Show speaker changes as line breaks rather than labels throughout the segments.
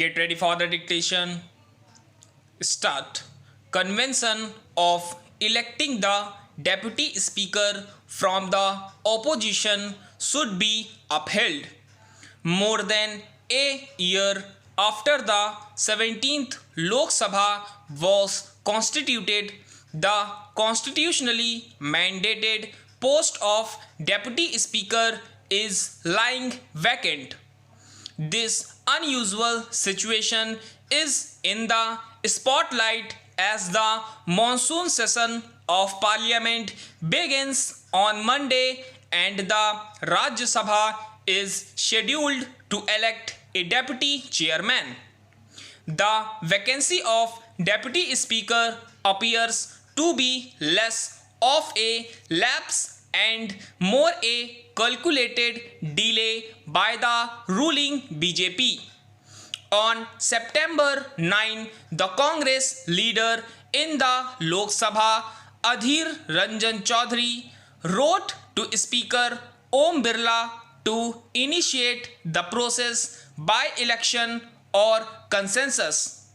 Get ready for the dictation. Start. Convention of electing the deputy speaker from the opposition should be upheld. More than a year after the 17th Lok Sabha was constituted, the constitutionally mandated post of deputy speaker is lying vacant. This unusual situation is in the spotlight as the monsoon session of parliament begins on Monday and the Rajya Sabha is scheduled to elect a deputy chairman. The vacancy of deputy speaker appears to be less of a lapse and more a calculated delay by the ruling BJP. On September 9, the Congress leader in the Lok Sabha, Adhir Ranjan Chaudhary, wrote to Speaker Om Birla to initiate the process by election or consensus.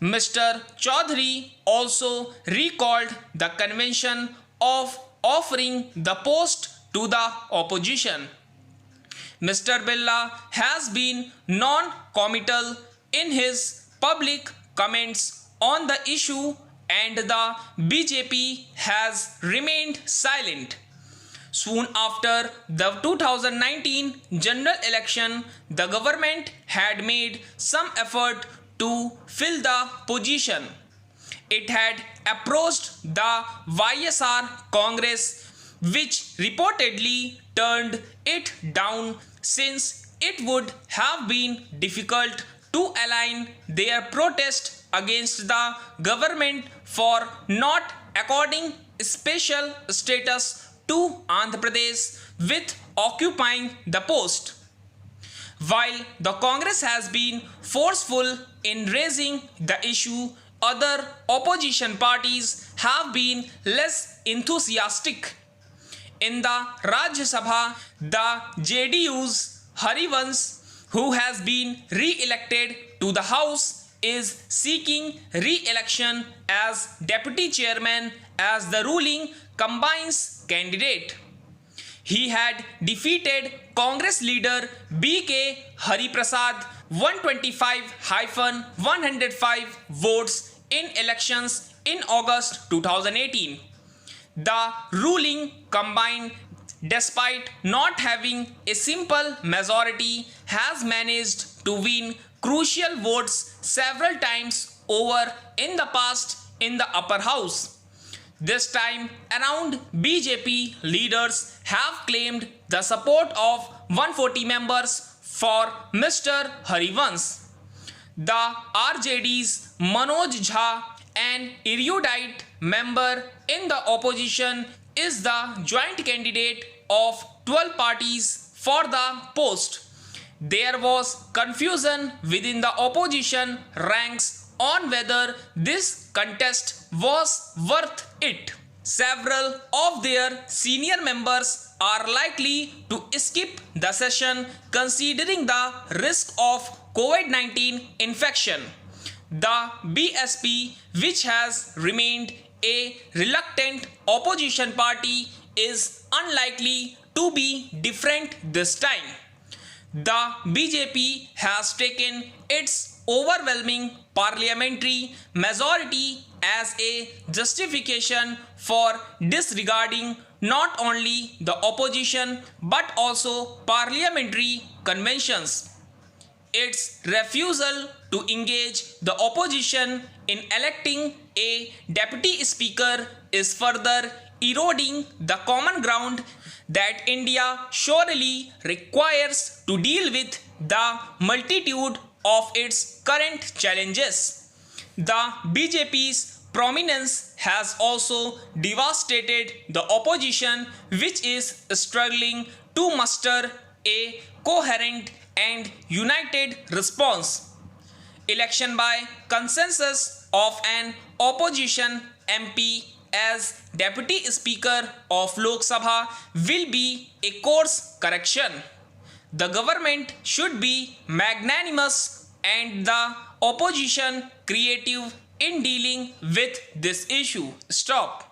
Mr. Chaudhary also recalled the convention of offering the post to the opposition. Mr. Birla has been non-committal in his public comments on the issue and the BJP has remained silent. Soon after the 2019 general election, the government had made some effort to fill the position. It had approached the YSR Congress, which reportedly turned it down since it would have been difficult to align their protest against the government for not according special status to Andhra Pradesh with occupying the post. While the Congress has been forceful in raising the issue, other opposition parties have been less enthusiastic. In the Rajya Sabha, the JDU's Harivansh, who has been re-elected to the House, is seeking re-election as deputy chairman as the ruling combines candidate. He had defeated Congress leader B.K. Hariprasad 125-105 votes in elections in August 2018. The ruling combine, despite not having a simple majority, has managed to win crucial votes several times over in the past in the upper house. This time around, BJP leaders have claimed the support of 140 members for Mr. Harivansh. The RJD's Manoj Jha, an erudite member in the opposition, is the joint candidate of 12 parties for the post. There was confusion within the opposition ranks on whether this contest was worth it. Several of their senior members are likely to skip the session considering the risk of COVID-19 infection. The BSP, which has remained a reluctant opposition party, is unlikely to be different this time. The BJP has taken its overwhelming parliamentary majority as a justification for disregarding not only the opposition but also parliamentary conventions. Its refusal to engage the opposition in electing a deputy speaker is further eroding the common ground that India surely requires to deal with the multitude of its current challenges. The BJP's prominence has also devastated the opposition, which is struggling to muster a coherent and united response. Election by consensus of an opposition MP as Deputy Speaker of Lok Sabha will be a course correction. The government should be magnanimous and the opposition creative in dealing with this issue. Stop.